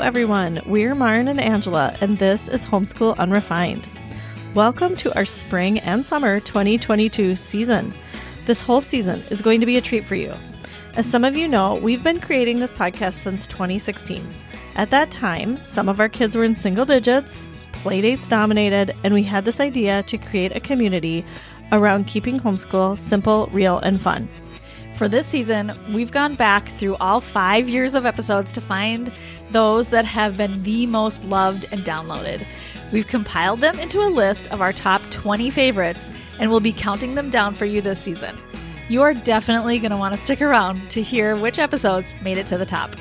everyone. We're Maren and Angela, and this is Homeschool Unrefined. Welcome to our spring and summer 2022 season. This whole season is going to be a treat for you. As some of you know, we've been creating this podcast since 2016. At that time, some of our kids were in single digits, playdates dominated, and we had this idea to create a community around keeping homeschool simple, real, and fun. For this season, we've gone back through all 5 years of episodes to find those that have been the most loved and downloaded. We've compiled them into a list of our top 20 favorites, and we'll be counting them down for you this season. You are definitely going to want to stick around to hear which episodes made it to the top.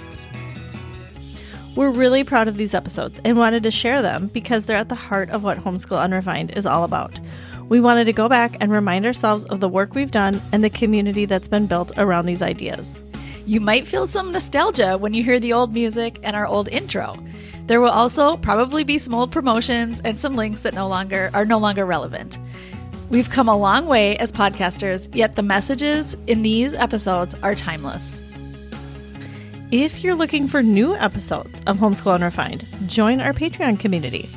We're really proud of these episodes and wanted to share them because they're at the heart of what Homeschool Unrefined is all about. We wanted to go back and remind ourselves of the work we've done and the community that's been built around these ideas. You might feel some nostalgia when you hear the old music and our old intro. There will also probably be some old promotions and some links that are no longer relevant. We've come a long way as podcasters, yet the messages in these episodes are timeless. If you're looking for new episodes of Homeschool Unrefined, join our Patreon community.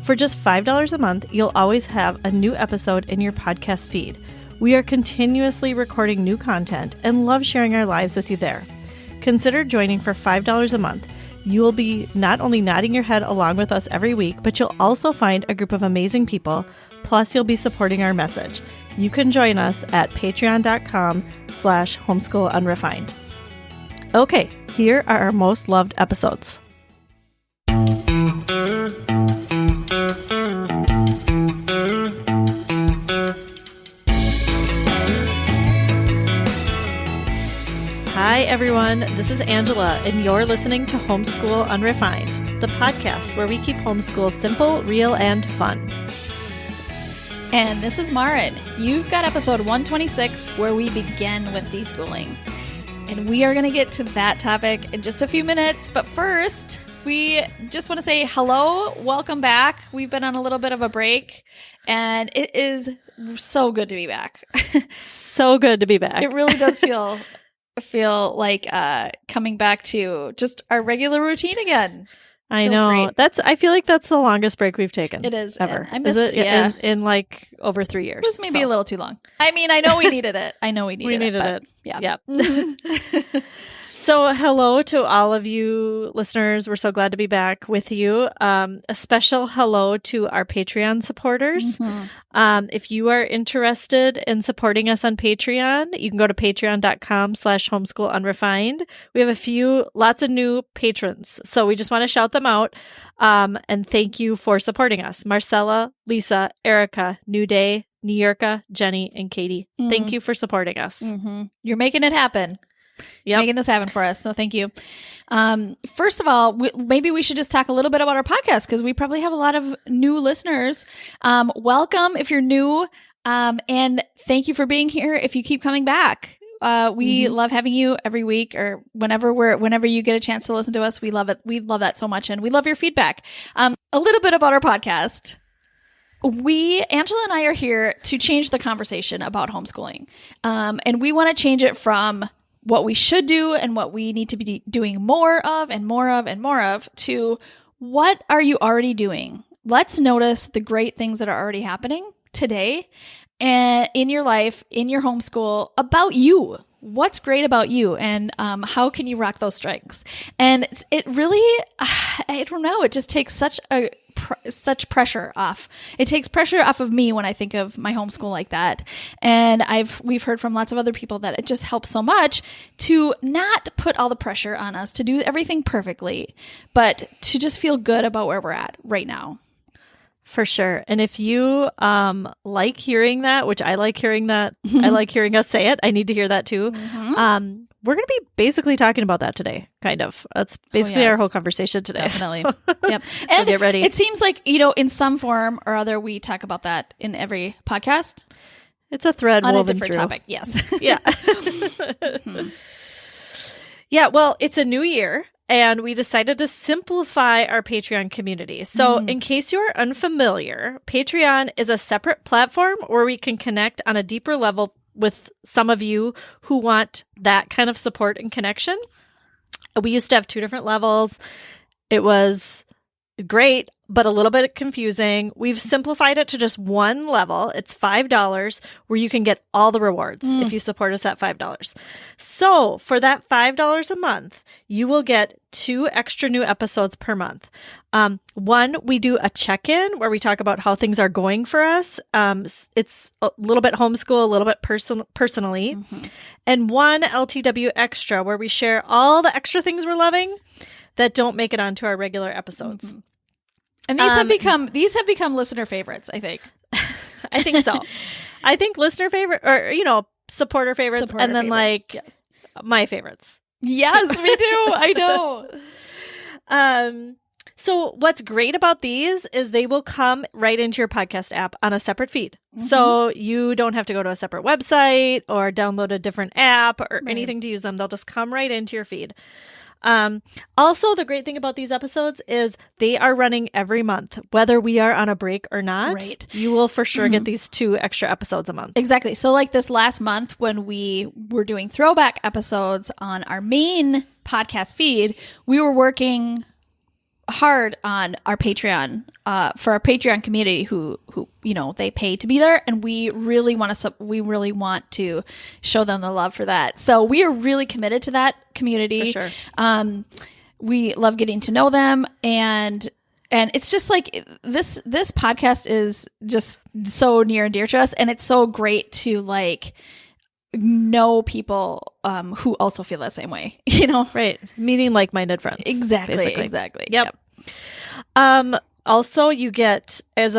For just $5 a month, you'll always have a new episode in your podcast feed. We are continuously recording new content and love sharing our lives with you there. Consider joining for $5 a month. You will be not only nodding your head along with us every week, but you'll also find a group of amazing people. Plus, you'll be supporting our message. You can join us at patreon.com/homeschoolunrefined. Okay, here are our most loved episodes. Hi, everyone. This is Angela, and you're listening to Homeschool Unrefined, the podcast where we keep homeschool simple, real, and fun. And this is Maren. You've got episode 126, where we begin with deschooling. And we are going to get to that topic in just a few minutes. But first, we just want to say hello. Welcome back. We've been on a little bit of a break, and it is so good to be back. So good to be back. It really does feel like coming back to just our regular routine again. I know. Great. I feel like that's the longest break we've taken. It is ever. I missed it. Yeah. In like over 3 years. It was maybe a little too long. I mean, I know we needed it. We needed it. Yeah. So hello to all of you listeners. We're so glad to be back with you. A special hello to our Patreon supporters. Mm-hmm. If you are interested in supporting us on Patreon, you can go to patreon.com/homeschoolunrefined. We have lots of new patrons. So we just want to shout them out. And thank you for supporting us. Marcella, Lisa, Erica, New Day, Niyurka, Jenny, and Katie. Mm-hmm. Thank you for supporting us. Mm-hmm. You're making it happen. Yep. Making this happen for us. So thank you. First of all, maybe we should just talk a little bit about our podcast because we probably have a lot of new listeners. Welcome if you're new. And thank you for being here. If you keep coming back, we love having you every week or whenever you get a chance to listen to us. We love it. We love that so much. And we love your feedback. A little bit about our podcast. Angela and I are here to change the conversation about homeschooling. And we want to change it from what we should do and what we need to be doing more of and more of and more of to what are you already doing? Let's notice the great things that are already happening today and in your life, in your homeschool, about you. What's great about you and how can you rock those strengths? And it really, I don't know, it just takes such pressure off. It takes pressure off of me when I think of my homeschool like that. And we've heard from lots of other people that it just helps so much to not put all the pressure on us to do everything perfectly, but to just feel good about where we're at right now. For sure. And if you like hearing that, which I like hearing that, I like hearing us say it. I need to hear that too. Mm-hmm. We're going to be basically talking about that today, kind of. That's basically our whole conversation today. Definitely. Yep. And so get ready. It seems like, in some form or other, we talk about that in every podcast. It's a thread on woven a different through. Topic. Yes. Yeah. Yeah. Well, it's a new year. And we decided to simplify our Patreon community. So in case you are unfamiliar, Patreon is a separate platform where we can connect on a deeper level with some of you who want that kind of support and connection. We used to have 2 different levels. It was great, but a little bit confusing. We've simplified it to just one level. It's $5 where you can get all the rewards if you support us at $5. So for that $5 a month, you will get 2 extra new episodes per month. One, we do a check-in where we talk about how things are going for us. It's a little bit homeschool, a little bit personally. And one LTW extra where we share all the extra things we're loving that don't make it onto our regular episodes. And these have become listener favorites, I think. I think so. I think listener favorite or supporter favorites and then yes. My favorites. Yes, me too. I know. So what's great about these is they will come right into your podcast app on a separate feed. So you don't have to go to a separate website or download a different app or anything to use them. They'll just come right into your feed. Also, the great thing about these episodes is they are running every month, whether we are on a break or not. Right. You will for sure get these 2 extra episodes a month. Exactly. So like this last month when we were doing throwback episodes on our main podcast feed, we were working hard on our Patreon for our Patreon community who they pay to be there, and we really want to show them the love for that. So we are really committed to that community. For sure. We love getting to know them, and it's just like this podcast is just so near and dear to us, and it's so great to like know people who also feel the same way, Right. Meeting like-minded friends. Exactly. Basically. Exactly. Yep. Also, you get, as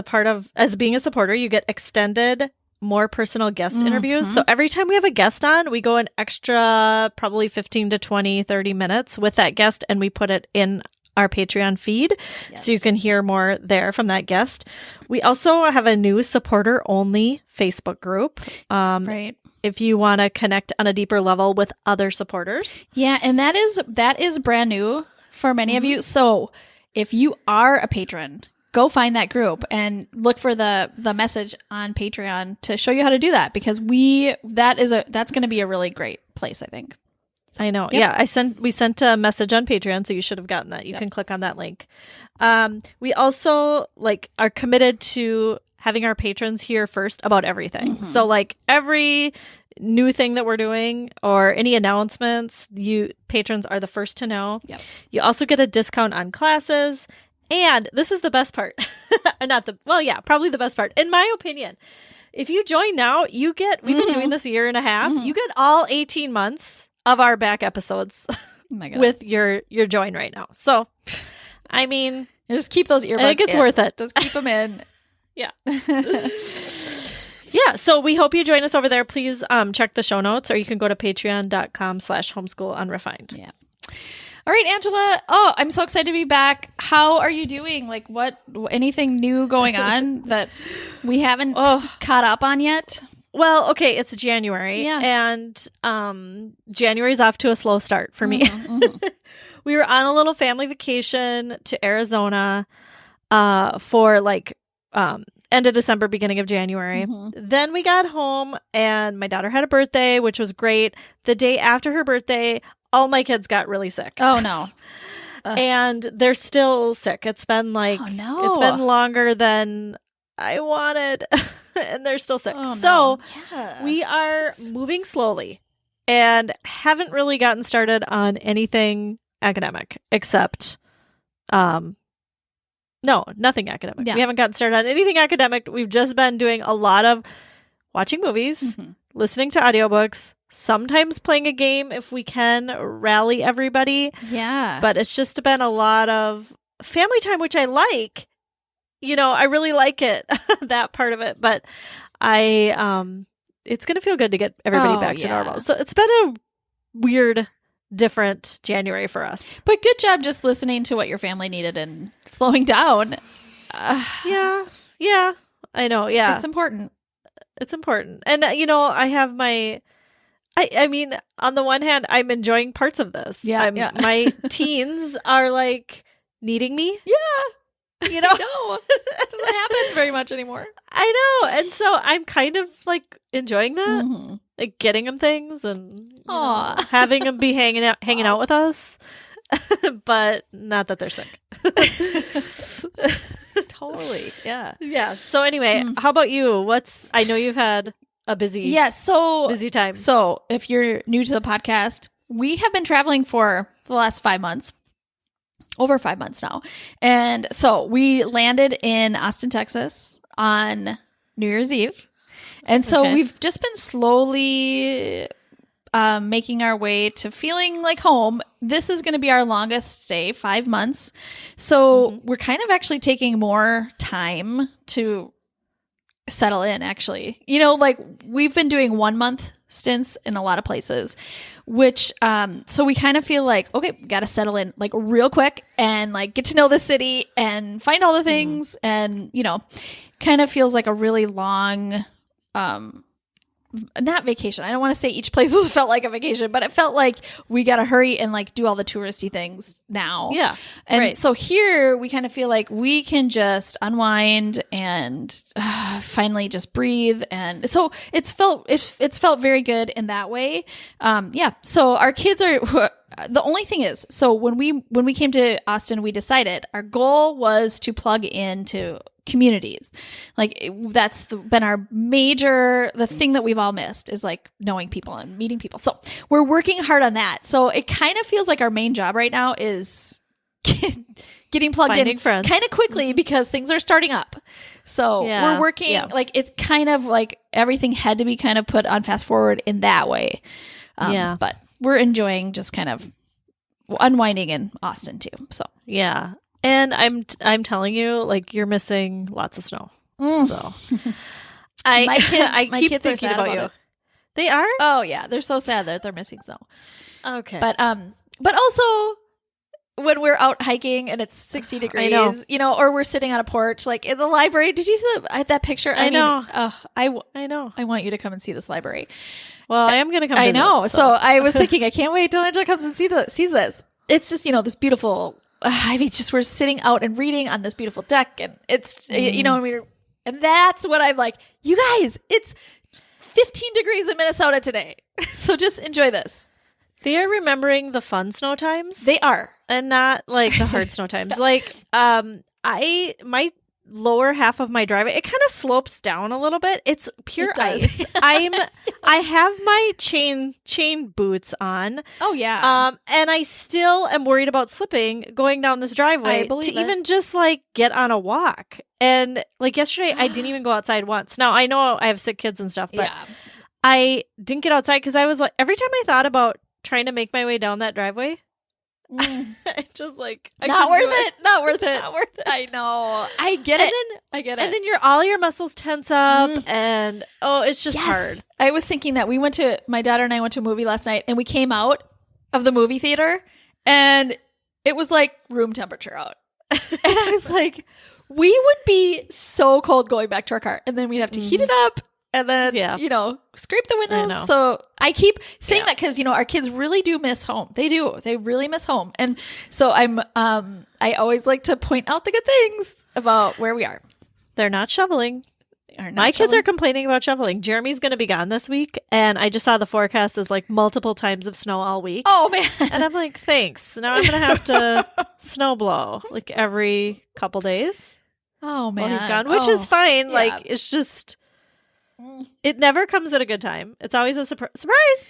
being a supporter, you get extended, more personal guest interviews. So every time we have a guest on, we go an extra probably 15 to 20, 30 minutes with that guest, and we put it in our Patreon feed. Yes. So you can hear more there from that guest. We also have a new supporter-only Facebook group. Right. If you want to connect on a deeper level with other supporters. Yeah, and that is brand new for many of you. So if you are a patron, go find that group and look for the message on Patreon to show you how to do that, because that's going to be a really great place, I think. I know. Yep. Yeah, we sent a message on Patreon, so you should have gotten that. You can click on that link. We also are committed to having our patrons hear first about everything. So every new thing that we're doing or any announcements, you patrons are the first to know. Yep. You also get a discount on classes. And this is the best part. Probably the best part. In my opinion, if you join now, you get, we've been doing this a year and a half, you get all 18 months of our back episodes with your join right now. So, I mean, just keep those earbuds. I think it's worth it. Just keep them in. Yeah. Yeah. So we hope you join us over there. Please check the show notes, or you can go to patreon.com/homeschoolunrefined. Yeah. All right, Angela. Oh, I'm so excited to be back. How are you doing? Anything new going on that we haven't caught up on yet? Well, okay, it's January, and January's off to a slow start for me. We were on a little family vacation to Arizona for end of December, beginning of January. Then we got home, and my daughter had a birthday, which was great. The day after her birthday, all my kids got really sick. Oh, no. And they're still sick. It's been it's been longer than I wanted, and they're still sick. Oh, so no. we are moving slowly and haven't really gotten started on anything academic except, no, nothing academic. Yeah. We haven't gotten started on anything academic. We've just been doing a lot of watching movies, listening to audiobooks, sometimes playing a game if we can rally everybody. Yeah. But it's just been a lot of family time, which I like. I really like it, that part of it. But it's going to feel good to get everybody back to normal. So it's been a weird, different January for us. But good job just listening to what your family needed and slowing down. Yeah, I know. Yeah. It's important. It's important. And, I have I mean, on the one hand, I'm enjoying parts of this. Yeah. My teens are needing me. Yeah. No, it doesn't happen very much anymore. I know. And so I'm kind of enjoying that, getting them things and having them be hanging out with us, but not that they're sick. Totally. Yeah. Yeah. So anyway, how about you? I know you've had a busy time. So if you're new to the podcast, we have been traveling for the last 5 months. Over 5 months now. And so we landed in Austin, Texas on New Year's Eve. And so we've just been slowly making our way to feeling like home. This is going to be our longest stay, 5 months. So we're kind of actually taking more time to settle in, actually. You know, like we've been doing 1 month stints in a lot of places, which so we kind of feel like, okay, we got to settle in like real quick and like get to know the city and find all the things. And, you know, kind of feels like a really long not vacation. I don't want to say each place felt like a vacation, but it felt like we got to hurry and like do all the touristy things now. Yeah. And so here we kind of feel like we can just unwind and finally just breathe. And so it's felt very good in that way. Yeah. So our kids are, the only thing is, so when we came to Austin, we decided our goal was to plug into communities. Like that's been our the thing that we've all missed is like knowing people and meeting people. So we're working hard on that. So it kind of feels like our main job right now is getting plugged Finding in friends. kind of quickly because things are starting up. So we're working like it's kind of like everything had to be kind of put on fast forward in that way. But we're enjoying just kind of unwinding in Austin too. So yeah. And I'm telling you, like you're missing lots of snow. So I keep kids thinking are sad about you. it. They are? Oh yeah, they're so sad that they're missing snow. Okay. But also when we're out hiking and it's 60 degrees, you know, or we're sitting on a porch, like in the library. Did you see that picture? I know. I know. I want you to come and see this library. Well, I am going to come. I know. So I was thinking, I can't wait till Angela comes and sees this. It's just, you know, this beautiful. I mean, just we're sitting out and reading on this beautiful deck, and it's you know, and that's what I'm like. You guys, it's 15 degrees in Minnesota today, so just enjoy this. They are remembering the fun snow times. They are, and not like the hard snow times. Like, my lower half of my driveway, it kind of slopes down a little bit. It's pure ice. I have my chain boots on. Oh yeah. And I still am worried about slipping going down this driveway even just like get on a walk. And like yesterday, I didn't even go outside once. Now I know I have sick kids and stuff, but I didn't get outside because I was like, every time I thought about trying to make my way down that driveway, I just like not worth it. I know. I get it. And then all your muscles tense up, and it's just hard. I was thinking that my daughter and I went to a movie last night, and we came out of the movie theater, and it was like room temperature out, and I was like, we would be so cold going back to our car, and then we'd have to heat it up. And then, you know, scrape the windows. So I keep saying that because, you know, our kids really do miss home. They do. They really miss home. And so I always like to point out the good things about where we are. They're not shoveling. My kids are complaining about shoveling. Jeremy's going to be gone this week. And I just saw the forecast is like multiple times of snow all week. Oh, man. And I'm like, thanks. Now I'm going to have to snow blow like every couple days. Oh, man. While he's gone, which is fine. Yeah. Like, it's just... It never comes at a good time. It's always a surprise.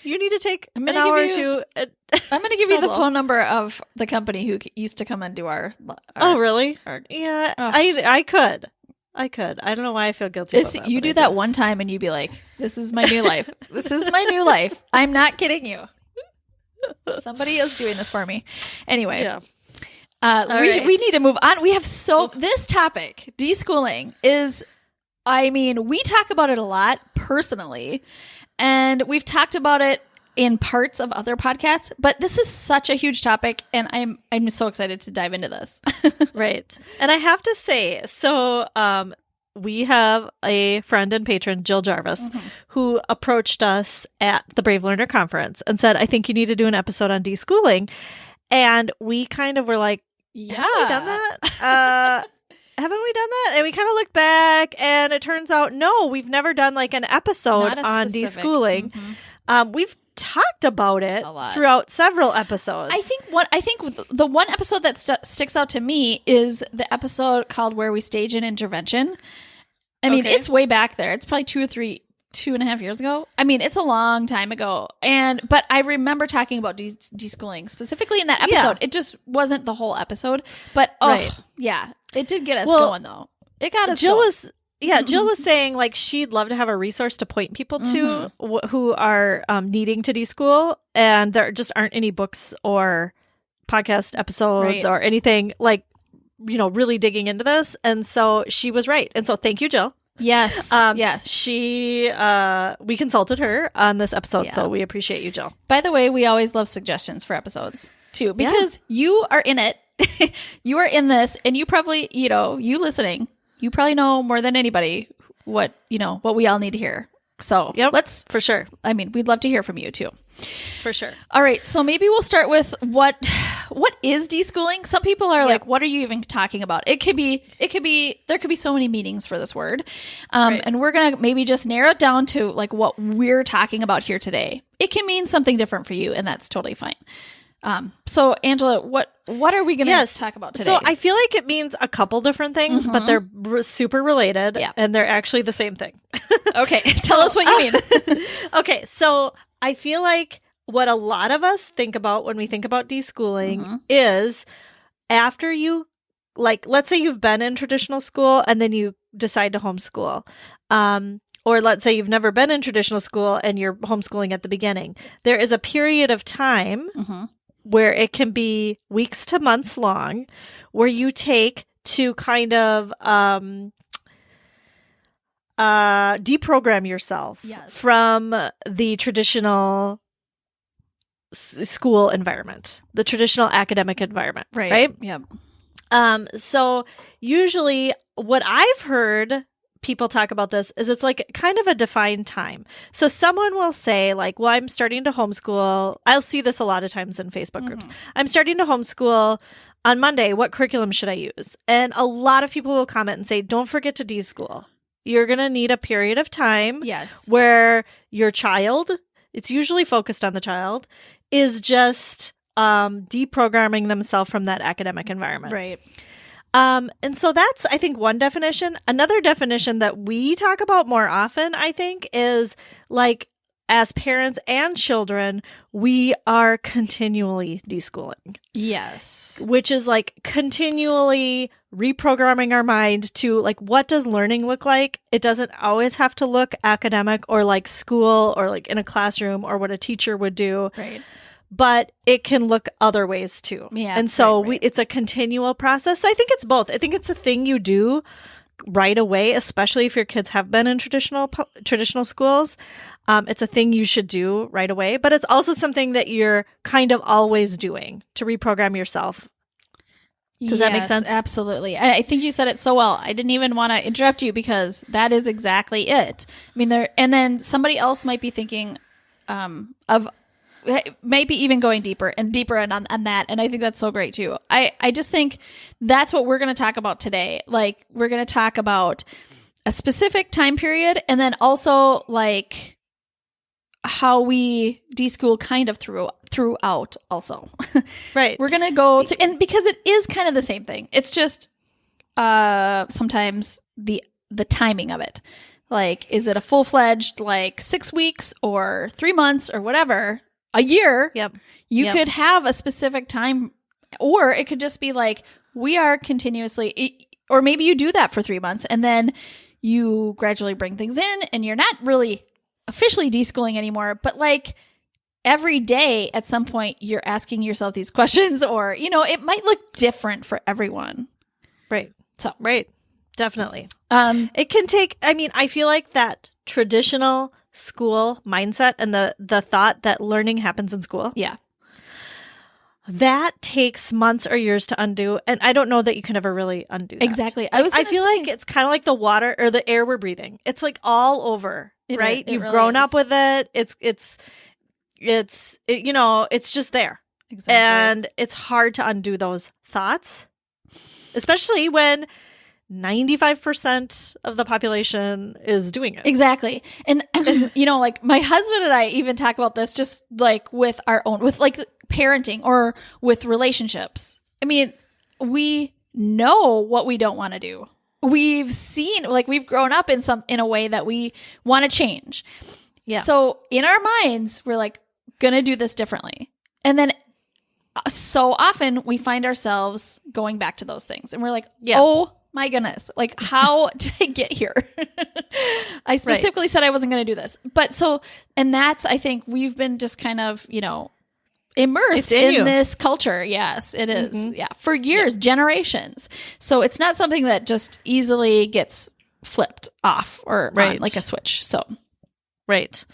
You need to take an hour or two. I'm going to give you the phone number of the company who used to come and do our oh, really? Yeah, I could. I don't know why I feel guilty about that. You do that one time and you'd be like, this is my new life. This is my new life. I'm not kidding you. Somebody is doing this for me. Anyway. Yeah. We need to move on. We have this topic, deschooling, is... I mean, we talk about it a lot personally, and we've talked about it in parts of other podcasts, but this is such a huge topic, and I'm so excited to dive into this. Right. And I have to say, so we have a friend and patron, Jill Jarvis, who approached us at the Brave Learner Conference and said, I think you need to do an episode on deschooling. And we kind of were like, have we done that? Haven't we done that? And we kind of looked back, and it turns out, no, we've never done like an episode on deschooling. We've talked about it A lot. throughout several episodes. I think the one episode that sticks out to me is the episode called Where We Stage an Intervention. I mean, it's way back there. It's probably 2.5 years ago. I mean, it's a long time ago. But I remember talking about deschooling specifically in that episode. Yeah. It just wasn't the whole episode. But, yeah, it did get us going, though. It got us going. Jill was saying like she'd love to have a resource to point people to who are needing to deschool, and there just aren't any books or podcast episodes or anything like, really digging into this. And so she was right. And so thank you, Jill. Yes. Yes. We consulted her on this episode, so we appreciate you, Jill. By the way, we always love suggestions for episodes too, because you are in it. You are in this, and you probably, you listening, you probably know more than anybody what we all need to hear. So let's, for sure. I mean, we'd love to hear from you too. For sure. All right. So maybe we'll start with what is deschooling? Some people are like, what are you even talking about? There could be so many meanings for this word. And we're going to maybe just narrow it down to like what we're talking about here today. It can mean something different for you, and that's totally fine. So Angela, what are we going to talk about today? So I feel like it means a couple different things, but they're super related and they're actually the same thing. Okay. Tell us what you mean. Okay. So I feel like what a lot of us think about when we think about deschooling is after you, like, let's say you've been in traditional school and then you decide to homeschool. Or let's say you've never been in traditional school and you're homeschooling at the beginning. There is a period of time where it can be weeks to months long, where you take to kind of deprogram yourself from the traditional school environment, the traditional academic environment, right? Yep. So usually what I've heard people talk about this is it's like kind of a defined time. So someone will say like, well, I'm starting to homeschool. I'll see this a lot of times in Facebook groups. I'm starting to homeschool on Monday. What curriculum should I use? And a lot of people will comment and say, don't forget to deschool. You're going to need a period of time where your child, it's usually focused on the child, is just deprogramming themselves from that academic environment. Right. And so that's, I think, one definition. Another definition that we talk about more often, I think, is like as parents and children, we are continually deschooling. Yes. Which is like continually reprogramming our mind to like, what does learning look like? It doesn't always have to look academic or like school or like in a classroom or what a teacher would do. Right. But it can look other ways too. Yeah. And so it's a continual process. So I think it's both. I think it's a thing you do right away, especially if your kids have been in traditional schools. It's a thing you should do right away. But it's also something that you're kind of always doing to reprogram yourself. Does that make sense? Absolutely. I think you said it so well. I didn't even want to interrupt you because that is exactly it. I mean, and then somebody else might be thinking of maybe even going deeper and deeper on that. And I think that's so great too. I just think that's what we're going to talk about today. Like we're going to talk about a specific time period and then also like how we deschool kind of throughout also. Right. We're going to go through, and because it is kind of the same thing. It's just sometimes the timing of it. Like, is it a full-fledged like 6 weeks or 3 months or whatever? A year, you could have a specific time, or it could just be like, we are continuously, or maybe you do that for 3 months and then you gradually bring things in and you're not really officially deschooling anymore, but like every day at some point you're asking yourself these questions or, it might look different for everyone. Right. So, right. Definitely. It can take, I feel like that traditional school mindset and the thought that learning happens in school. Yeah. That takes months or years to undo. And I don't know that you can ever really undo that. Exactly. I feel like it's kind of like the water or the air we're breathing. It's like all over, right? You've really grown up with it. It's just there. Exactly. And it's hard to undo those thoughts, especially when 95% of the population is doing it. Exactly. And, like my husband and I even talk about this just like with like parenting or with relationships. I mean, we know what we don't want to do. We've seen, like, we've grown up in a way that we want to change. Yeah. So in our minds, we're like, gonna do this differently. And then so often we find ourselves going back to those things. And we're like, oh my goodness, like, how did I get here? I specifically said I wasn't going to do this. But and that's, I think we've been just kind of, immersed in this culture. Yes, it is. Mm-hmm. Yeah. For years, generations. So it's not something that just easily gets flipped off or on, like a switch. So. Right.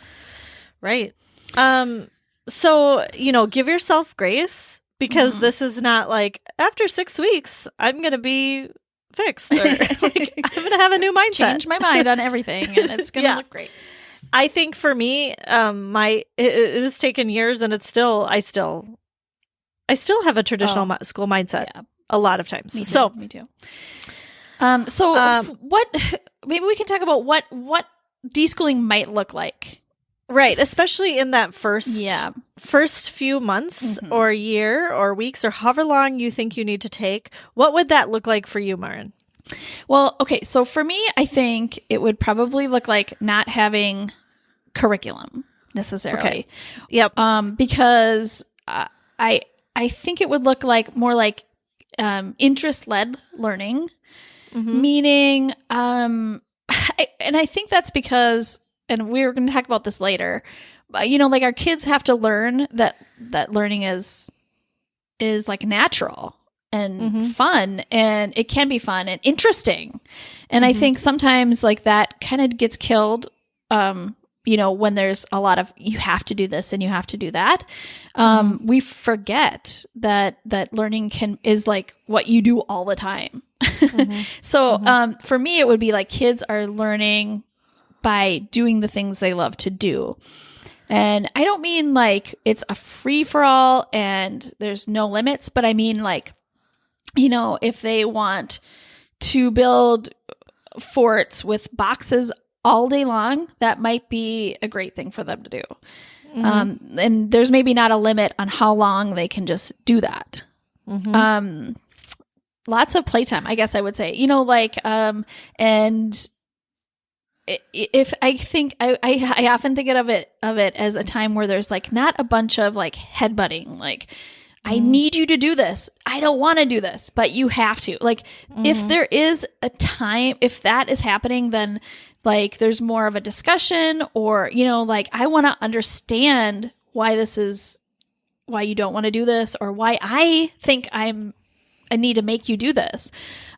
So, give yourself grace, because this is not like, after 6 weeks, I'm going to be fixed, or like, I'm going to have a new mindset. Change my mind on everything, and it's going to look great. I think for me, it has taken years, and I still have a traditional school mindset a lot of times. Me too. Maybe we can talk about what deschooling might look like. Right, especially in that first few months or year or weeks or however long you think you need to take. What would that look like for you, Marin? Well, okay, so for me, I think it would probably look like not having curriculum necessarily. Okay. Yep. Because I think it would look like more like interest-led learning, meaning, and I think that's because, and we're going to talk about this later, like our kids have to learn that learning is like natural and fun, and it can be fun and interesting. And I think sometimes like that kind of gets killed, when there's a lot of, you have to do this and you have to do that. We forget that learning is like what you do all the time. So for me, it would be like kids are learning by doing the things they love to do. And I don't mean like it's a free for all and there's no limits, but I mean like, if they want to build forts with boxes all day long, that might be a great thing for them to do. And there's maybe not a limit on how long they can just do that. Lots of playtime, I guess I would say, and if I think I often think of it as a time where there's like not a bunch of like headbutting, like I need you to do this. I don't want to do this, but you have to. Like if there is a time, if that is happening, then like there's more of a discussion, or like I want to understand why you don't want to do this, or why I think I need to make you do this.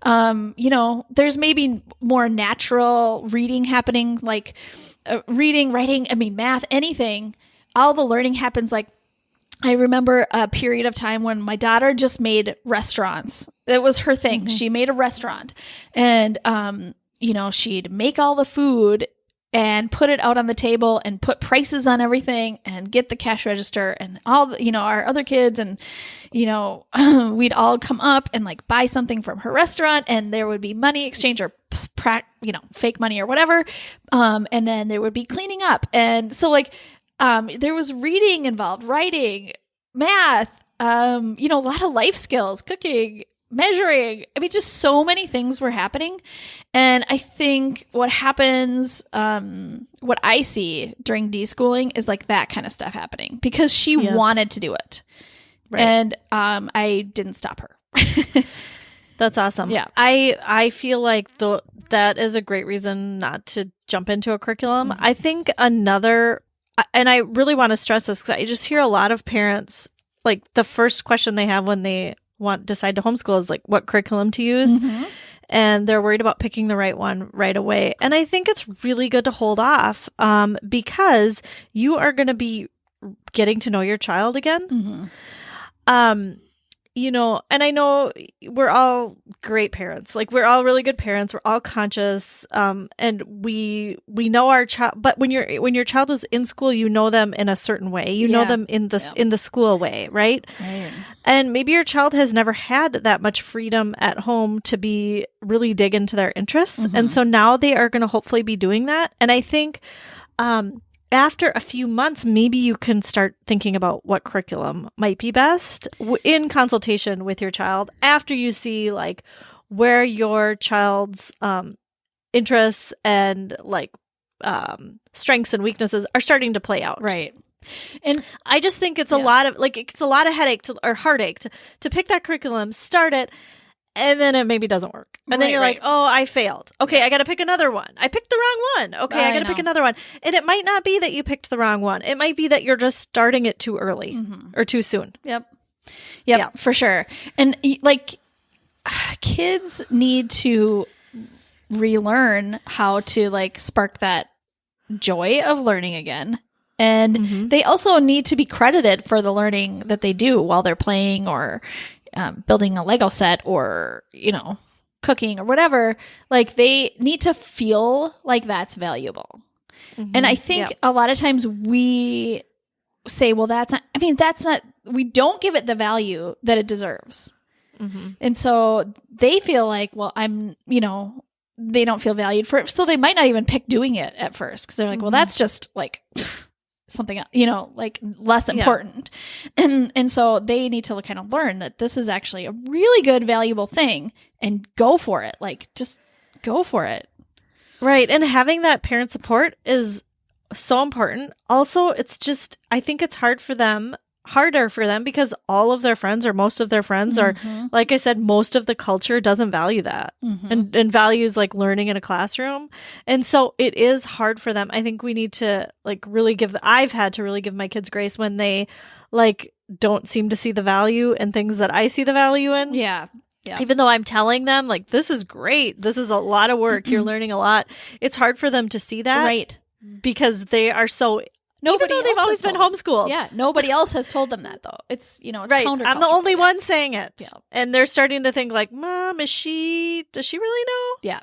There's maybe more natural reading happening, like reading, writing, math, anything. All the learning happens. Like I remember a period of time when my daughter just made restaurants. It was her thing. She made a restaurant, and, she'd make all the food and put it out on the table and put prices on everything and get the cash register, and all the, our other kids, and, we'd all come up and like buy something from her restaurant, and there would be money exchange or, fake money or whatever. And then there would be cleaning up. And so like, there was reading involved, writing, math, a lot of life skills, cooking, measuring. Just so many things were happening. And I think what happens, what I see during deschooling is like that kind of stuff happening, because she wanted to do it. Right. And I didn't stop her. That's awesome. Yeah. I feel like that is a great reason not to jump into a curriculum. I think another, and I really want to stress this because I just hear a lot of parents, like the first question they have when they decide to homeschool is like what curriculum to use. And they're worried about picking the right one right away. And I think it's really good to hold off because you are going to be getting to know your child again. and I know we're all great parents. Like, we're all really good parents. We're all conscious. And we know our child, but when your child is in school, you know them in a certain way. You know them in the school way, right? And maybe your child has never had that much freedom at home to be really dig into their interests. And so now they are going to hopefully be doing that. And I think, after a few months, maybe you can start thinking about what curriculum might be best in consultation with your child after you see like where your child's interests and like strengths and weaknesses are starting to play out. Right. And I just think it's a lot of headache or heartache to pick that curriculum, start it, and then it maybe doesn't work. And then you're like, oh, I failed. Okay, I got to pick another one. I picked the wrong one. Okay, I got to pick another one. And it might not be that you picked the wrong one. It might be that you're just starting it too early or too soon. Yep, for sure. And like, kids need to relearn how to like spark that joy of learning again. And they also need to be credited for the learning that they do while they're playing or building a Lego set or, cooking or whatever. Like, they need to feel like that's valuable. And I think a lot of times we say, well, we don't give it the value that it deserves. And so they feel like, well, they don't feel valued for it. So they might not even pick doing it at first because they're like, well, that's just like something, like less important. And so they need to kind of learn that this is actually a really good, valuable thing and go for it. Like, just go for it. Right. And having that parent support is so important. Also, I think it's harder for them because all of their friends or most of their friends are, like I said, most of the culture doesn't value that and values like learning in a classroom. And so it is hard for them. I think we need to like I've had to really give my kids grace when they like don't seem to see the value in things that I see the value in. Yeah. Even though I'm telling them like, this is great. This is a lot of work. You're learning a lot. It's hard for them to see that. Right. Because they are so... Even though they've always been homeschooled. Yeah, nobody else has told them that, though. It's, it's right. counterculture. I'm the only one saying it. Yeah. And they're starting to think like, Mom, does she really know? Yeah.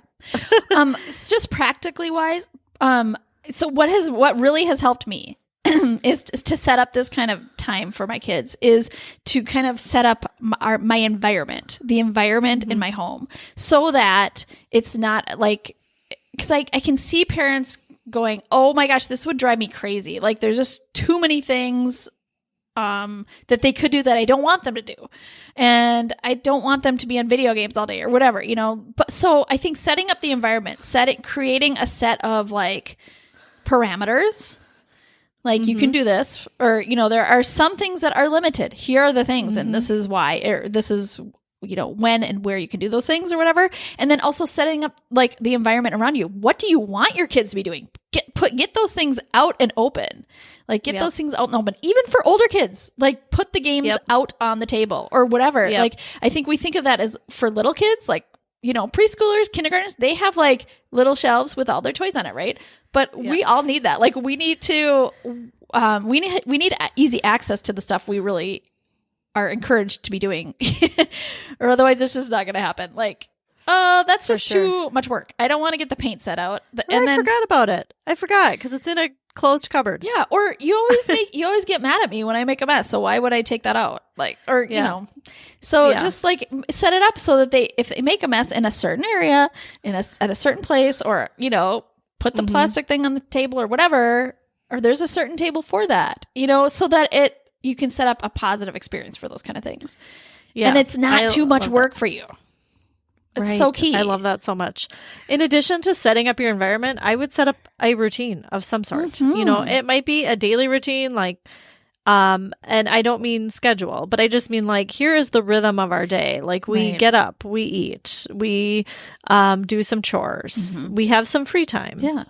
It's just practically wise. So what really has helped me is to set up this kind of time for my kids is to kind of set up my environment, the environment in my home, so that it's not like, because I can see parents going, oh my gosh, this would drive me crazy. Like, there's just too many things that they could do that I don't want them to do. And I don't want them to be on video games all day or whatever, But so I think setting up the environment, creating a set of like parameters, like you can do this, or, there are some things that are limited. Here are the things, and this is why, or this is, when and where you can do those things or whatever. And then also setting up like the environment around you. What do you want your kids to be doing? Get those things out and open. Like, get those things out and open. Even for older kids, like put the games out on the table or whatever. Like, I think we think of that as for little kids, like, preschoolers, kindergartners, they have like little shelves with all their toys on it, right? But we all need that. Like, we need to, we need easy access to the stuff we really are encouraged to be doing, or otherwise it's just not going to happen. Like, that's just too much work. I don't want to get the paint set out. I forgot about it. I forgot because it's in a closed cupboard. Yeah. Or you always get mad at me when I make a mess. So why would I take that out? Like, or, so just like set it up so that if they make a mess in a certain area at a certain place, or, put the plastic thing on the table or whatever, or there's a certain table for that, so that you can set up a positive experience for those kind of things. Yeah. And it's not too much work for you. It's so key. I love that so much. In addition to setting up your environment, I would set up a routine of some sort. It might be a daily routine, like, and I don't mean schedule, but I just mean like, here is the rhythm of our day. Like, we get up, we eat, we do some chores, we have some free time. Yeah.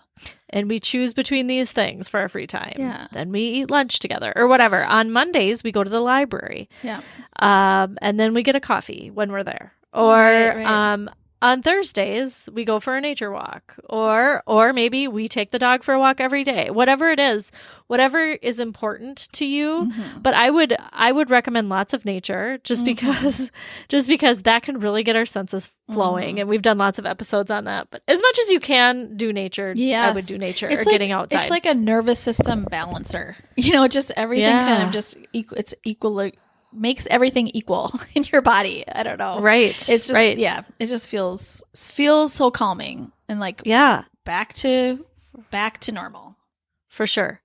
And we choose between these things for our free time. Yeah. Then we eat lunch together or whatever. On Mondays, we go to the library. Yeah. And then we get a coffee when we're there. Or on Thursdays we go for a nature walk, or maybe we take the dog for a walk every day. Whatever it is, whatever is important to you. But I would recommend lots of nature just because that can really get our senses flowing. And we've done lots of episodes on that. But as much as you can do nature, I would do nature or getting outside. It's like a nervous system balancer. Just everything kind of just it's equal. Makes everything equal in your body. I don't know. Right. It's just, it just feels so calming and like, back to normal. For sure.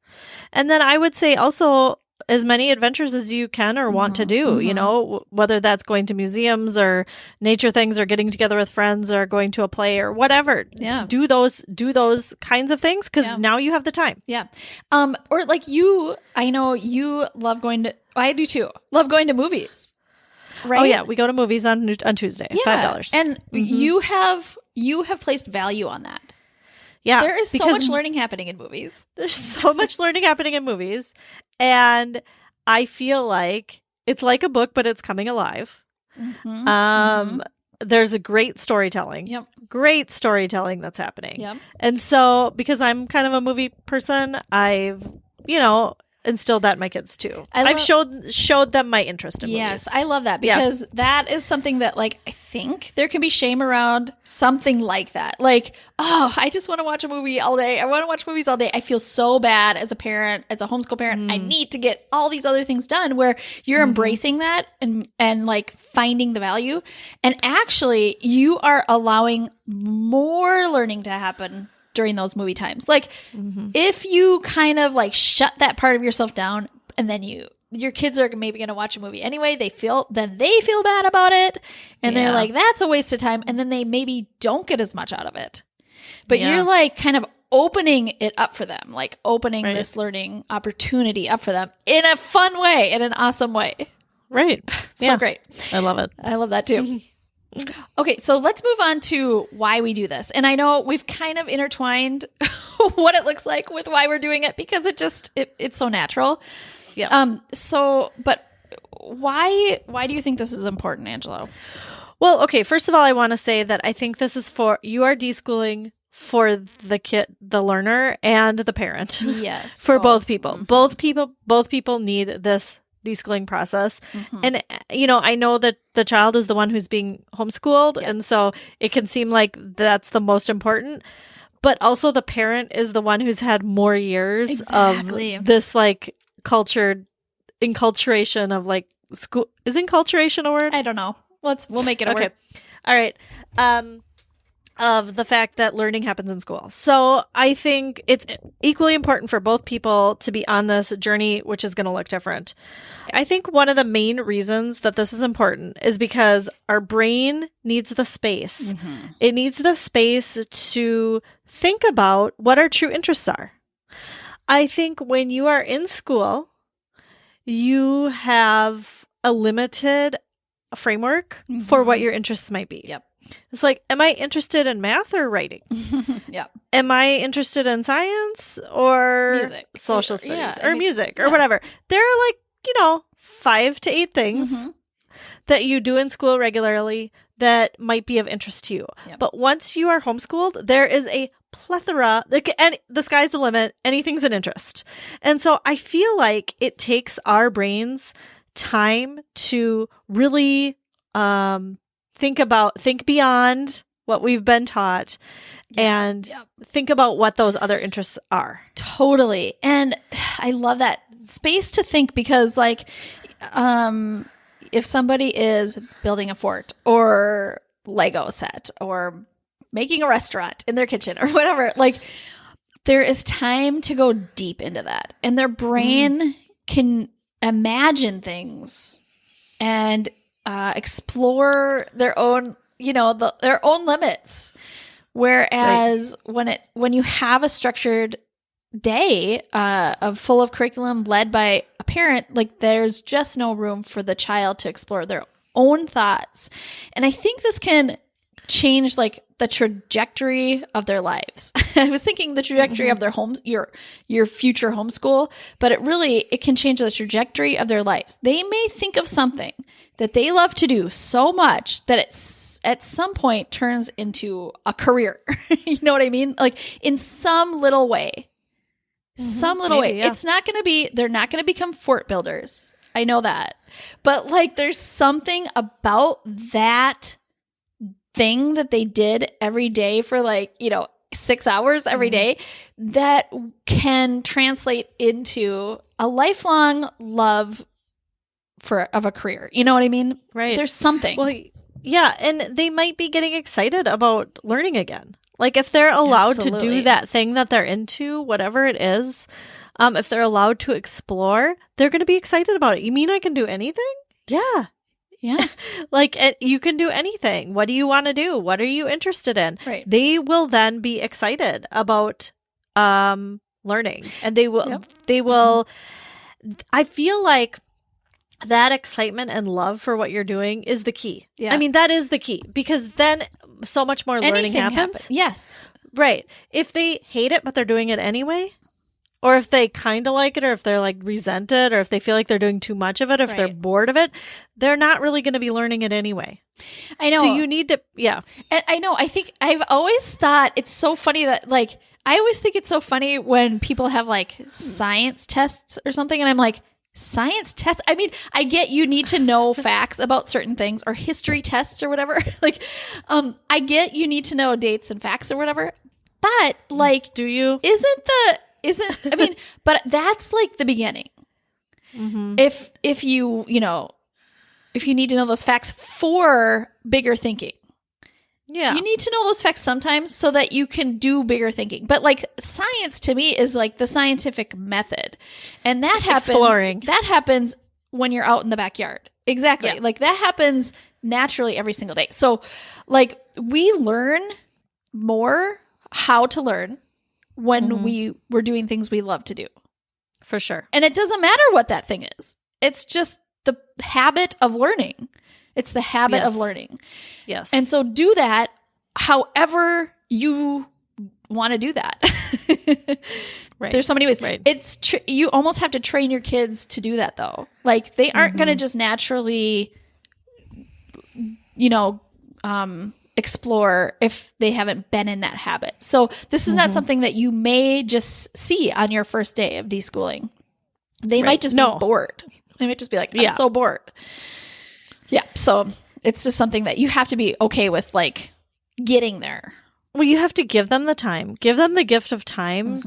And then I would say also as many adventures as you can or want to do, whether that's going to museums or nature things or getting together with friends or going to a play or whatever. Yeah. Do those kinds of things because now you have the time. Yeah. Or like I know you love going to, I do too, love going to movies. Right? Oh yeah. We go to movies on Tuesday, $5. And you have placed value on that. Yeah. There is so much learning happening in movies. There's so much learning happening in movies. And I feel like it's like a book, but it's coming alive. There's a great storytelling. Yep. Great storytelling that's happening. Yep. And so because I'm kind of a movie person, I've, instilled that in my kids too. I've showed them my interest in movies. Yes, I love that because that is something that like I think there can be shame around something like that. Like, oh, I just want to watch a movie all day. I want to watch movies all day. I feel so bad as a parent, as a homeschool parent. I need to get all these other things done where you're embracing that and like finding the value. And actually you are allowing more learning to happen during those movie times. Like if you kind of like shut that part of yourself down and then your kids are maybe going to watch a movie anyway, they feel bad about it and they're like, that's a waste of time. And then they maybe don't get as much out of it, but you're like kind of opening it up for them, like opening this learning opportunity up for them in a fun way, in an awesome way. Right. So great. I love it. I love that too. Okay, so let's move on to why we do this. And I know we've kind of intertwined what it looks like with why we're doing it because it's so natural. Yeah. But why do you think this is important, Angelo? Well, okay, first of all, I want to say that I think this is you are deschooling for the kid, the learner, and the parent. Yes. For both people. Both people need this deschooling process. And, I know that the child is the one who's being homeschooled. And so it can seem like that's the most important, but also the parent is the one who's had more years of this like cultured enculturation of like school. Is enculturation a word? I don't know. We'll make it a word. All right. Of the fact that learning happens in school. So I think it's equally important for both people to be on this journey, which is going to look different. I think one of the main reasons that this is important is because our brain needs the space. It needs the space to think about what our true interests are. I think when you are in school, you have a limited framework for what your interests might be. Yep. It's like, am I interested in math or writing? Yep. Am I interested in science or music, social studies or music or whatever? There are like, 5 to 8 things that you do in school regularly that might be of interest to you. Yep. But once you are homeschooled, there is a plethora, and the sky's the limit. Anything's an interest. And so I feel like it takes our brains time to really think beyond what we've been taught and think about what those other interests are. Totally. And I love that space to think because like, if somebody is building a fort or Lego set or making a restaurant in their kitchen or whatever, like there is time to go deep into that and their brain can imagine things and explore their own, their own limits. Whereas when you have a structured day full of curriculum led by a parent, like there's just no room for the child to explore their own thoughts. And I think this can change like the trajectory of their lives. I was thinking the trajectory of their your future homeschool, but it can change the trajectory of their lives. They may think of something that they love to do so much that at some point turns into a career. You know what I mean? Like in some little way. Some little way. Yeah. It's not going to be, they're not going to become fort builders. I know that. But like there's something about that thing that they did every day for like, 6 hours every day that can translate into a lifelong love of a career. You know what I mean? Right. There's something. Well, yeah. And they might be getting excited about learning again. Like if they're allowed to do that thing that they're into, whatever it is, if they're allowed to explore, they're going to be excited about it. You mean I can do anything? Yeah. Yeah. Like you can do anything. What do you want to do? What are you interested in? Right. They will then be excited about learning, and they will, I feel like that excitement and love for what you're doing is the key. Yeah. I mean, that is the key, because then so much more learning Anything happens. Yes. Right. If they hate it, but they're doing it anyway, or if they kind of like it, or if they're like resent it, or if they feel like they're doing too much of it, or if they're bored of it, they're not really going to be learning it anyway. I know. So you need to, yeah. And I know. I think I've always thought it's so funny that like, I always think it's so funny when people have like science tests or something. And I'm like, science tests? I mean, I get you need to know facts about certain things, or history tests or whatever. Like, I get you need to know dates and facts or whatever. But like, do you? I mean, but that's like the beginning. If you need to know those facts for bigger thinking. Yeah. You need to know those facts sometimes so that you can do bigger thinking. But like science to me is like the scientific method. And that happens when you're out in the backyard. Exactly. Yeah. Like that happens naturally every single day. So like we learn more how to learn when we're doing things we love to do. For sure. And it doesn't matter what that thing is. It's just the habit of learning. It's the habit of learning. Yes. And so do that however you want to do that. Right. There's so many ways. Right. It's you almost have to train your kids to do that though. Like they aren't going to just naturally, explore if they haven't been in that habit. So this is not something that you may just see on your first day of deschooling. They might just be bored. They might just be like, I'm so bored. Yeah. So it's just something that you have to be okay with, like getting there. Well, you have to give them the time. Give them the gift of time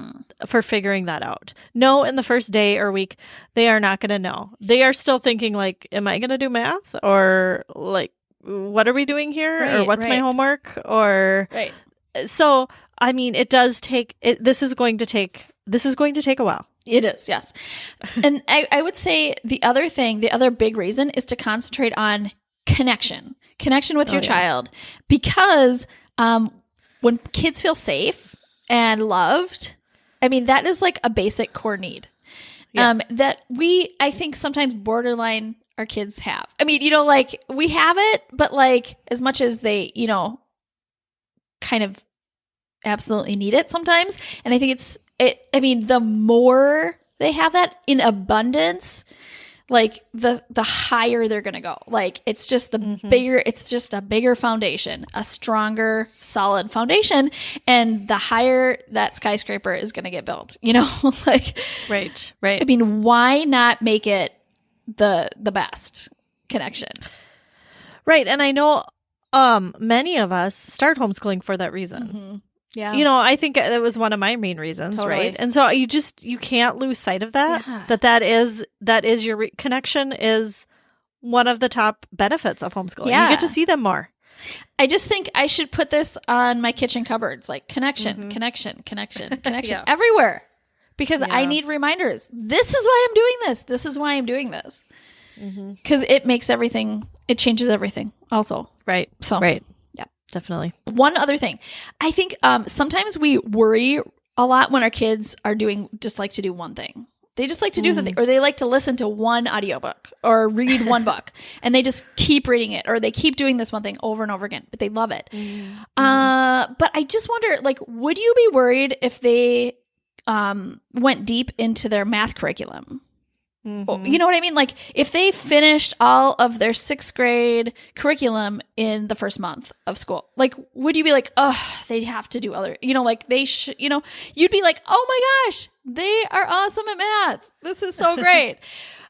for figuring that out. No, in the first day or week, they are not going to know. They are still thinking like, am I going to do math? Or like, what are we doing here? Right, or what's my homework? Or so, I mean, it does take, this is going to take a while. It is, yes. And I would say the other big reason is to concentrate on connection with your child, because when kids feel safe and loved, I mean, that is like a basic core need that I think sometimes borderline our kids have. I mean, like we have it, but like as much as they, kind of absolutely need it sometimes. And I think the more they have that in abundance, like the higher they're going to go. Like it's just it's just a bigger foundation, a stronger, solid foundation. And the higher that skyscraper is going to get built, like, right. I mean, why not make it the best connection? Right. And I know many of us start homeschooling for that reason. Yeah. I think that was one of my main reasons, Totally. right? And so you can't lose sight of that, that is your connection is one of the top benefits of homeschooling. Yeah. You get to see them more. I just think I should put this on my kitchen cupboards, like connection everywhere, because I need reminders. This is why I'm doing this. This is why I'm doing this. Because it makes everything, it changes everything also. Right. So, right. Definitely. One other thing. I think sometimes we worry a lot when our kids are just like to do one thing. They just like to do something, or they like to listen to one audiobook or read one book, and they just keep reading it, or they keep doing this one thing over and over again, but they love it. But I just wonder, like, would you be worried if they went deep into their math curriculum? You know what I mean? Like if they finished all of their 6th grade curriculum in the first month of school, like, would you be like, oh, they'd have to do other, like they should, you'd be like, oh my gosh, they are awesome at math. This is so great.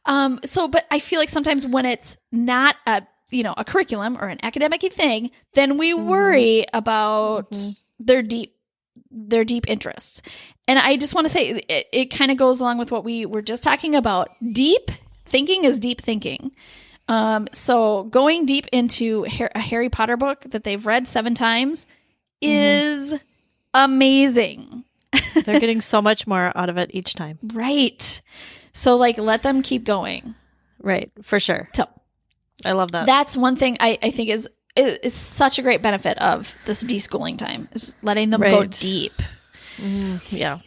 But I feel like sometimes when it's not a curriculum or an academic thing, then we worry about their deep interests. And I just want to say it kind of goes along with what we were just talking about. Deep thinking is deep thinking. So going deep into a Harry Potter book that they've read 7 times is amazing. They're getting so much more out of it each time. Right. So like let them keep going. Right. For sure. So I love that. That's one thing I think is such a great benefit of this deschooling time, is letting them go deep. Yeah.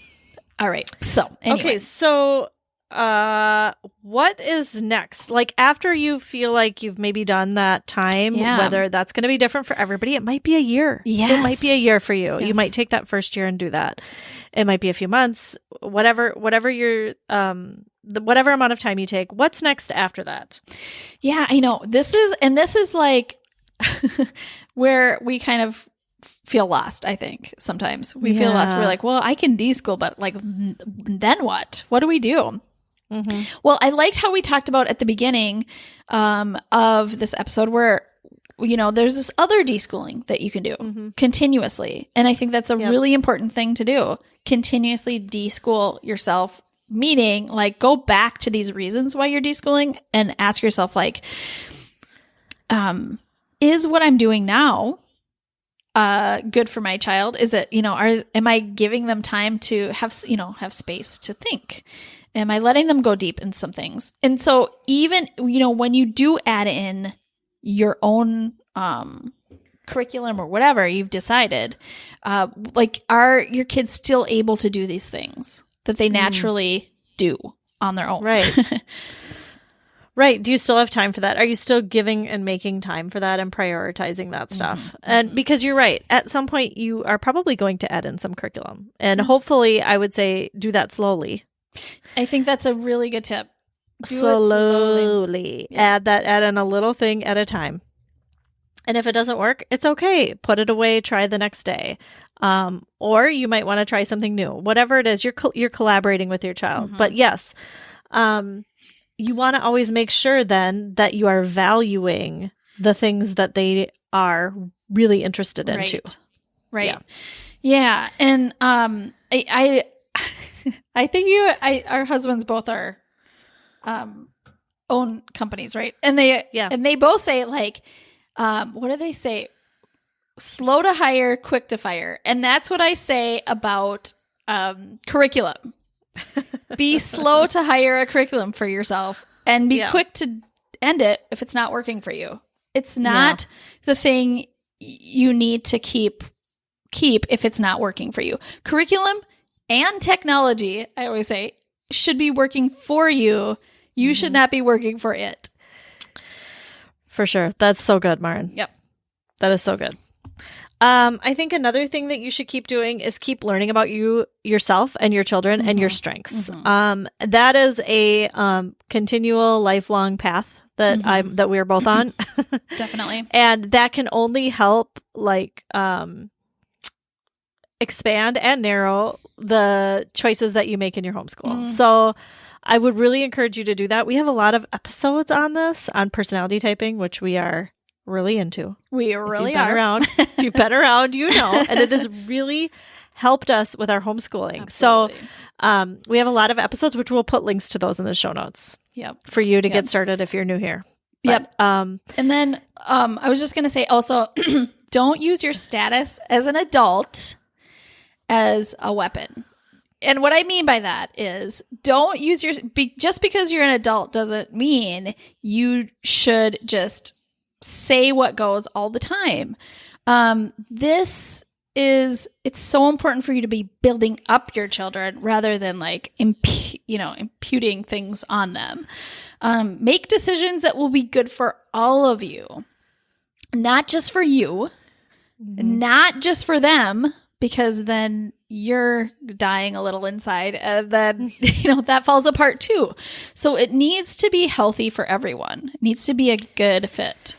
All right. So anyway. Okay. So what is next? Like after you feel like you've maybe done that time, whether that's going to be different for everybody, it might be a year. Yes. It might be a year for you. Yes. You might take that first year and do that. It might be a few months, whatever your whatever amount of time you take. What's next after that? Yeah, I know. This is like where we kind of feel lost, I think. Sometimes we feel lost. We're like, well, I can deschool, but like, then what? What do we do? Well, I liked how we talked about at the beginning of this episode where, there's this other deschooling that you can do continuously. And I think that's a really important thing to do. Continuously deschool yourself, meaning like go back to these reasons why you're deschooling and ask yourself like, is what I'm doing now good for my child? Is it, am I giving them time to have space to think? Am I letting them go deep in some things? And so even, when you do add in your own curriculum or whatever you've decided, are your kids still able to do these things that they naturally do on their own? Right. Right. Do you still have time for that? Are you still giving and making time for that and prioritizing that stuff? And because you're right, at some point you are probably going to add in some curriculum. And hopefully, I would say do that slowly. I think that's a really good tip. Slowly. Yeah. Add in a little thing at a time. And if it doesn't work, it's okay. Put it away, try the next day. Or you might want to try something new. Whatever it is, you're collaborating with your child. But yes, you want to always make sure then that you are valuing the things that they are really interested in too. Right. Yeah. And I I think our husbands both are own companies, right? And they both say like, what do they say? Slow to hire, quick to fire. And that's what I say about curriculum. Be slow to hire a curriculum for yourself and be quick to end it if it's not working for you. It's not the thing you need to keep if it's not working for you. Curriculum and technology, I always say, should be working for you. You should not be working for it. For sure. That's so good, Maren. Yep. That is so good. I think another thing that you should keep doing is keep learning about yourself and your children and your strengths. That is a continual, lifelong path that that we're both on. Definitely. And that can only help expand and narrow the choices that you make in your homeschool. So I would really encourage you to do that. We have a lot of episodes on this, on personality typing, which we are really into. We really are. If you've been around, you know. And it has really helped us with our homeschooling. Absolutely. So we have a lot of episodes, which we'll put links to those in the show notes for you to get started if you're new here. But, and then I was just going to say also, don't use your status as an adult as a weapon. And what I mean by that is don't use just because you're an adult doesn't mean you should just say what goes all the time. It's so important for you to be building up your children rather than like, imputing things on them. Make decisions that will be good for all of you, not just for you, not just for them, because then you're dying a little inside, and then that falls apart too. So it needs to be healthy for everyone. It needs to be a good fit.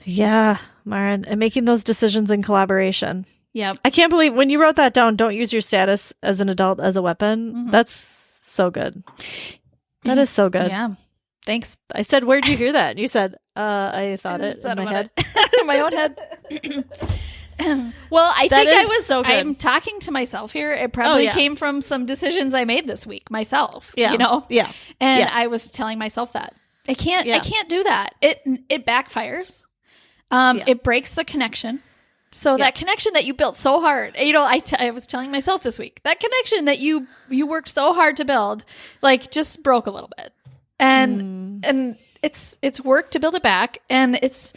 Yeah, Maren, and making those decisions in collaboration. Yeah. I can't believe when you wrote that down, don't use your status as an adult as a weapon. That's so good. That is so good. Yeah. Thanks. I said, where'd you hear that? And you said, I thought it in my head. In my own head. Well, I think I'm talking to myself here. It probably came from some decisions I made this week myself. Yeah. Yeah. And I was telling myself that. I can't do that. It backfires. It breaks the connection. So that connection that you built so hard, I was telling myself this week, that connection that you worked so hard to build, like, just broke a little bit. And it's work to build it back, and it's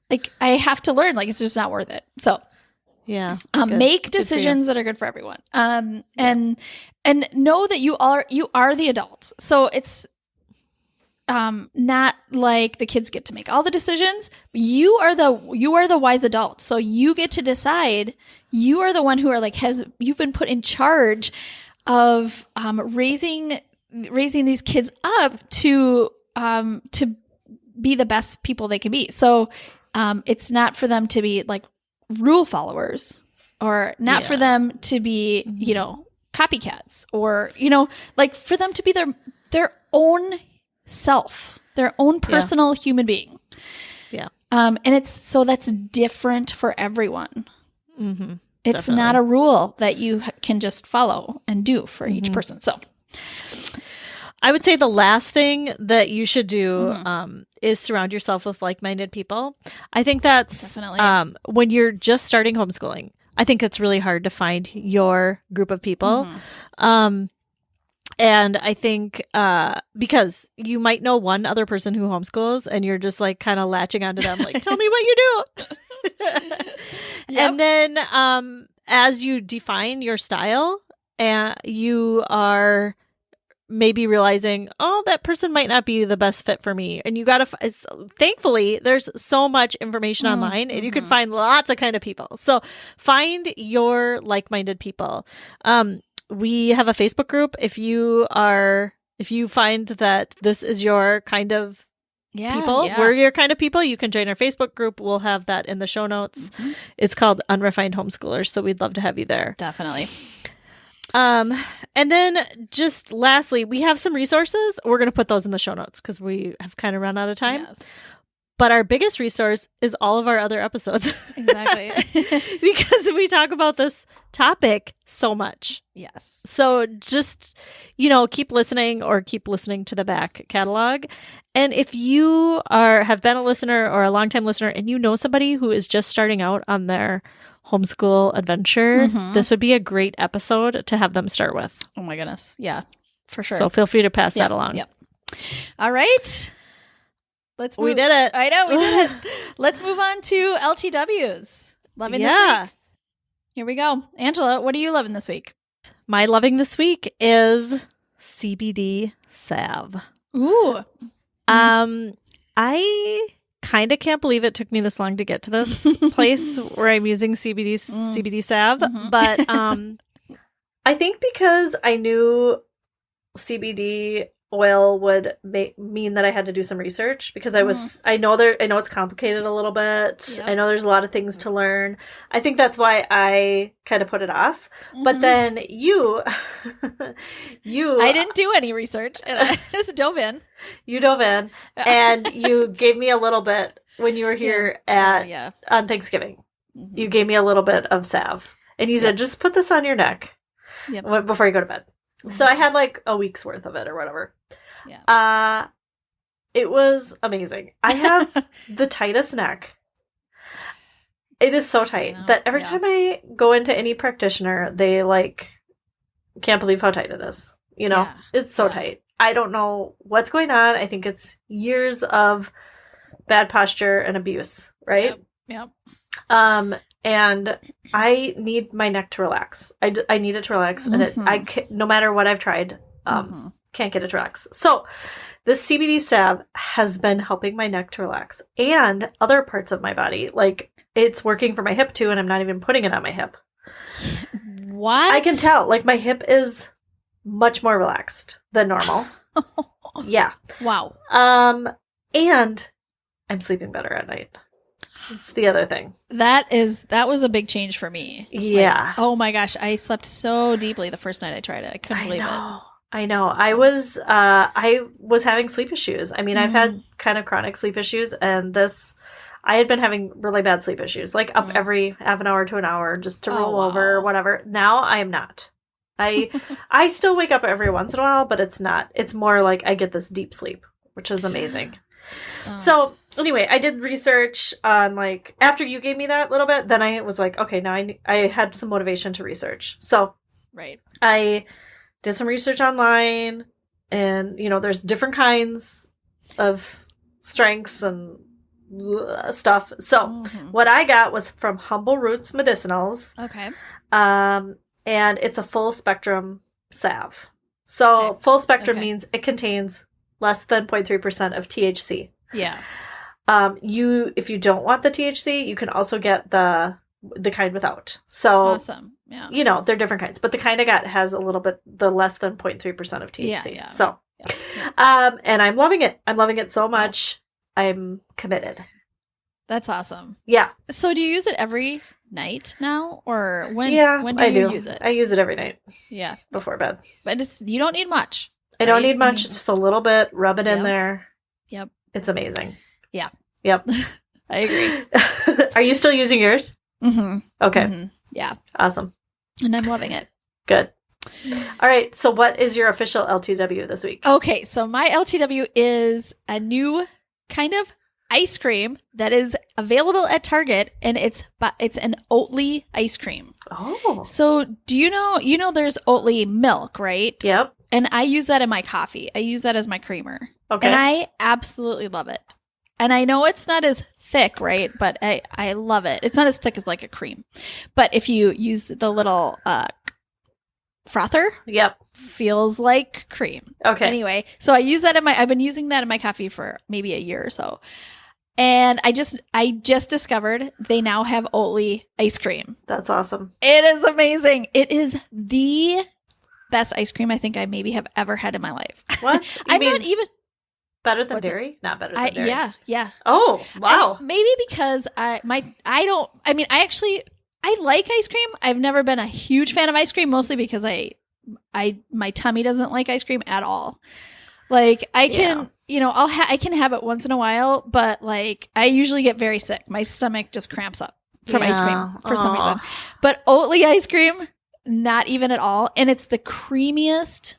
like I have to learn, like, it's just not worth it. So make decisions that are good for everyone. And know that you are the adult. So it's not like the kids get to make all the decisions. You are the wise adult. So you get to decide. You are the one who are like, you've been put in charge of raising these kids up to be the best people they can be. So it's not for them to be like rule followers, or not for them to be, copycats, or, like for them to be their own self, their own personal human being. Yeah. And that's different for everyone. Mm-hmm. It's definitely not a rule that you can just follow and do for each person. So I would say the last thing that you should do is surround yourself with like-minded people. I think that's definitely when you're just starting homeschooling, I think it's really hard to find your group of people. And I think because you might know one other person who homeschools, and you're just like kind of latching onto them, like, tell me what you do. And then as you define your style, you are maybe realizing, oh, that person might not be the best fit for me. And you got to, thankfully, there's so much information online, and you can find lots of kind of people. So find your like-minded people. We have a Facebook group. If you find that this is your kind of people, we're your kind of people, you can join our Facebook group. We'll have that in the show notes. It's called Unrefined Homeschoolers. So we'd love to have you there. Definitely. And then just lastly, we have some resources. We're going to put those in the show notes because we have kind of run out of time. Yes. But our biggest resource is all of our other episodes. Exactly. Because we talk about this topic so much. Yes. So just, keep listening to the back catalog. And if you have been a listener or a longtime listener, and you know somebody who is just starting out on their homeschool adventure, this would be a great episode to have them start with. Oh my goodness. Yeah, for sure. So feel free to pass that along. Yep. All right. Let's move. We did it. I know, we did it. Let's move on to LTWs. Loving this week. Here we go. Angela, what are you loving this week? My loving this week is CBD salve. Ooh. I kind of can't believe it took me this long to get to this place where I'm using CBD salve, but I think because I knew CBD oil would mean that I had to do some research, because I know it's complicated a little bit. Yep. I know there's a lot of things to learn. I think that's why I kind of put it off. But then you I didn't do any research, and I just dove in. You dove in, and you gave me a little bit when you were here on Thanksgiving. You gave me a little bit of salve, and you said, just put this on your neck before you go to bed. So I had like a week's worth of it or whatever. Yeah. It was amazing. I have the tightest neck. It is so tight that every time I go into any practitioner, they can't believe how tight it is. It's so tight. I don't know what's going on. I think it's years of bad posture and abuse, right? Yep. And I need my neck to relax. I need it to relax, and no matter what I've tried, can't get it to relax. So this CBD salve has been helping my neck to relax, and other parts of my body. Like, it's working for my hip too, and I'm not even putting it on my hip. What? I can tell. Like, my hip is much more relaxed than normal. Yeah. Wow. And I'm sleeping better at night. It's the other thing. That was a big change for me. Yeah. Like, oh my gosh, I slept so deeply the first night I tried it. I couldn't believe it. I know. I was having sleep issues. I mean, I've had kind of chronic sleep issues, and I had been having really bad sleep issues, like up every half an hour to an hour just to roll over or whatever. Now I am not. I still wake up every once in a while, but it's not. It's more like I get this deep sleep, which is amazing. So anyway, I did research on, like, after you gave me that little bit, then I was like, okay, now I had some motivation to research. So I did some research online, and, you know, there's different kinds of strengths and stuff. So what I got was from Humble Roots Medicinals. Okay. And it's a full spectrum salve. So full spectrum means it contains less than 0.3% of THC. Yeah. If you don't want the THC, you can also get the kind without. So awesome. Yeah. You know, they're different kinds, but the kind I got has a little bit the less than 0.3% of THC. Yeah. So, and I'm loving it. I'm loving it so much. I'm committed. That's awesome. Yeah. So do you use it every night now, or when do you use it? I use it every night. Yeah. Before bed. But you don't need much. I don't need much. Just a little bit. Rub it in there. Yep. It's amazing. Yeah. Yep. I agree. Are you still using yours? Mm-hmm. Okay. Mm-hmm. Yeah. Awesome. And I'm loving it. Good. All right. So what is your official LTW this week? Okay. So my LTW is a new kind of ice cream that is available at Target, and it's an Oatly ice cream. Oh. So do you know there's Oatly milk, right? Yep. And I use that in my coffee. I use that as my creamer. Okay. And I absolutely love it. And I know it's not as thick, right? But I love it. It's not as thick as like a cream. But if you use the little frother, feels like cream. Okay. Anyway, so I use that I've been using that in my coffee for maybe a year or so. And I just discovered they now have Oatly ice cream. That's awesome. It is amazing. It is the best ice cream I think I maybe have ever had in my life. What? I'm not even better than dairy? Not better than dairy. Yeah. Oh, wow. Maybe because I like ice cream. I've never been a huge fan of ice cream, mostly because my tummy doesn't like ice cream at all. Like I can, I can have it once in a while, but like I usually get very sick. My stomach just cramps up from ice cream for some reason. But Oatly ice cream, not even at all. And it's the creamiest,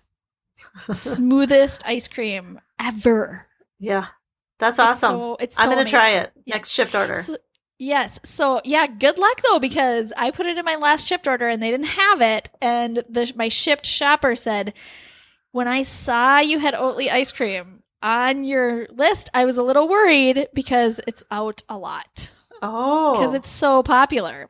smoothest ice cream ever. Yeah. That's awesome. I'm going to try it. Next shipped order. Yes. So yeah, good luck though, because I put it in my last shipped order and they didn't have it. And my shipped shopper said, when I saw you had Oatly ice cream on your list, I was a little worried because it's out a lot. Oh. Because it's so popular.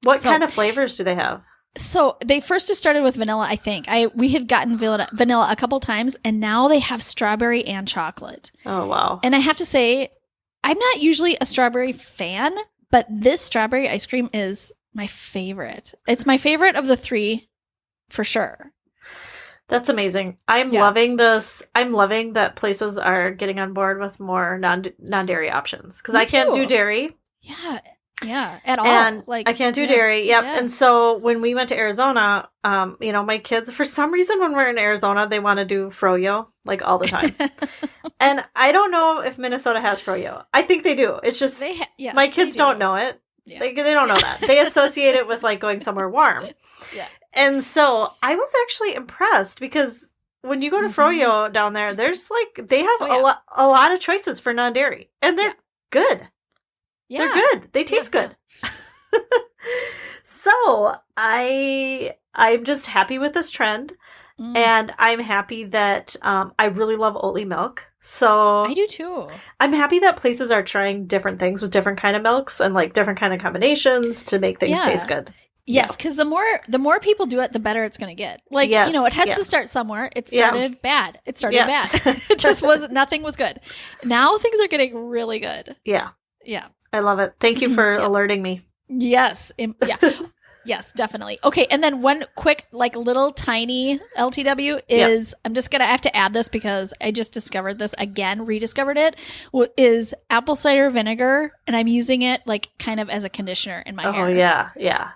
What kind of flavors do they have? So they first just started with vanilla, I think. We had gotten vanilla a couple times, and now they have strawberry and chocolate. Oh, wow. And I have to say, I'm not usually a strawberry fan, but this strawberry ice cream is my favorite. It's my favorite of the three, for sure. That's amazing. I'm loving this. I'm loving that places are getting on board with more non-dairy options, because I can't do dairy. Yeah, at all. And I can't do dairy. Yep. Yeah. And so when we went to Arizona, my kids, for some reason, when we're in Arizona, they want to do froyo like all the time. And I don't know if Minnesota has froyo. I think they do. It's just my kids don't know it. Yeah. They don't know that. They associate it with like going somewhere warm. Yeah. And so I was actually impressed, because when you go to froyo down there, there's they have a lot of choices for non-dairy, and they're good. Yeah. They're good. They taste good. Yeah. So I'm just happy with this trend. And I'm happy that I really love Oatly milk. So I do too. I'm happy that places are trying different things with different kind of milks and like different kind of combinations to make things taste good. Yes, because the more people do it, the better it's going to get. Like, it has to start somewhere. It started bad. It started bad. It just nothing was good. Now things are getting really good. Yeah. Yeah. I love it. Thank you for alerting me. Yes. Yes, definitely. Okay, and then one quick, like little tiny LTW is, I'm just going to have to add this because I just discovered this again, rediscovered it, is apple cider vinegar, and I'm using it like kind of as a conditioner in my hair. Oh, yeah.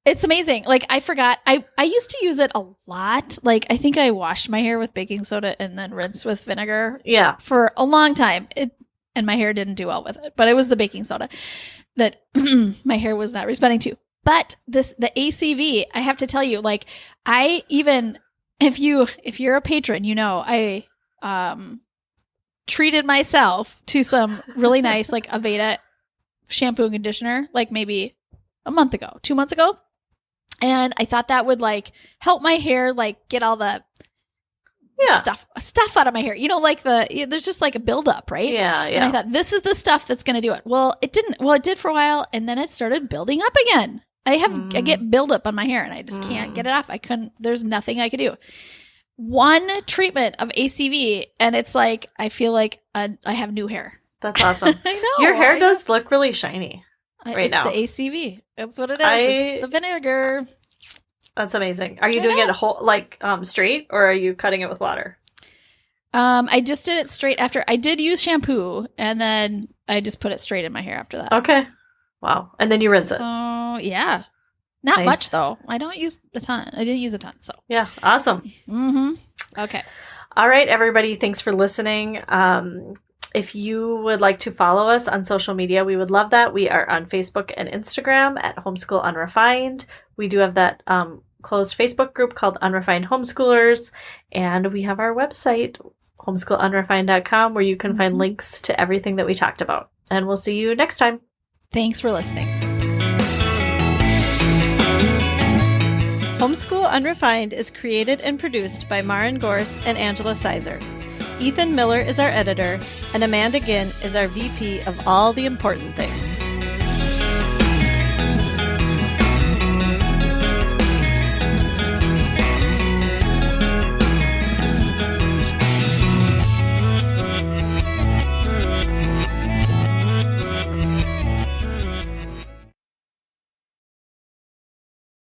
It's amazing. Like I forgot, I used to use it a lot. Like I think I washed my hair with baking soda and then rinsed with vinegar for a long time. And my hair didn't do well with it, but it was the baking soda that my hair was not responding to. But the ACV, I have to tell you, like I even, if you're a patron, you know, I treated myself to some really nice like Aveda shampoo and conditioner, like maybe a month ago, 2 months ago. And I thought that would like help my hair, like get all the stuff out of my hair. You know, like there's just like a buildup, right? Yeah. And I thought this is the stuff that's going to do it. Well, it didn't. Well, it did for a while. And then it started building up again. I get buildup on my hair and I just can't get it off. There's nothing I could do. One treatment of ACV and it's like, I feel like I have new hair. That's awesome. I know. Your hair does look really shiny now. It's the ACV. That's what it is. It's the vinegar. That's amazing. Are you doing it whole, like straight or are you cutting it with water? I just did it straight after. I did use shampoo and then I just put it straight in my hair after that. Okay. Wow. And then you rinse it. Oh, yeah. Not much, though. I don't use a ton. I didn't use a ton, so. Yeah. Awesome. Mm-hmm. Okay. All right, everybody. Thanks for listening. If you would like to follow us on social media, we would love that. We are on Facebook and Instagram at Homeschool Unrefined. We do have that closed Facebook group called Unrefined Homeschoolers. And we have our website, homeschoolunrefined.com, where you can find links to everything that we talked about. And we'll see you next time. Thanks for listening. Homeschool Unrefined is created and produced by Maren Gorse and Angela Sizer. Ethan Miller is our editor, and Amanda Ginn is our VP of all the important things.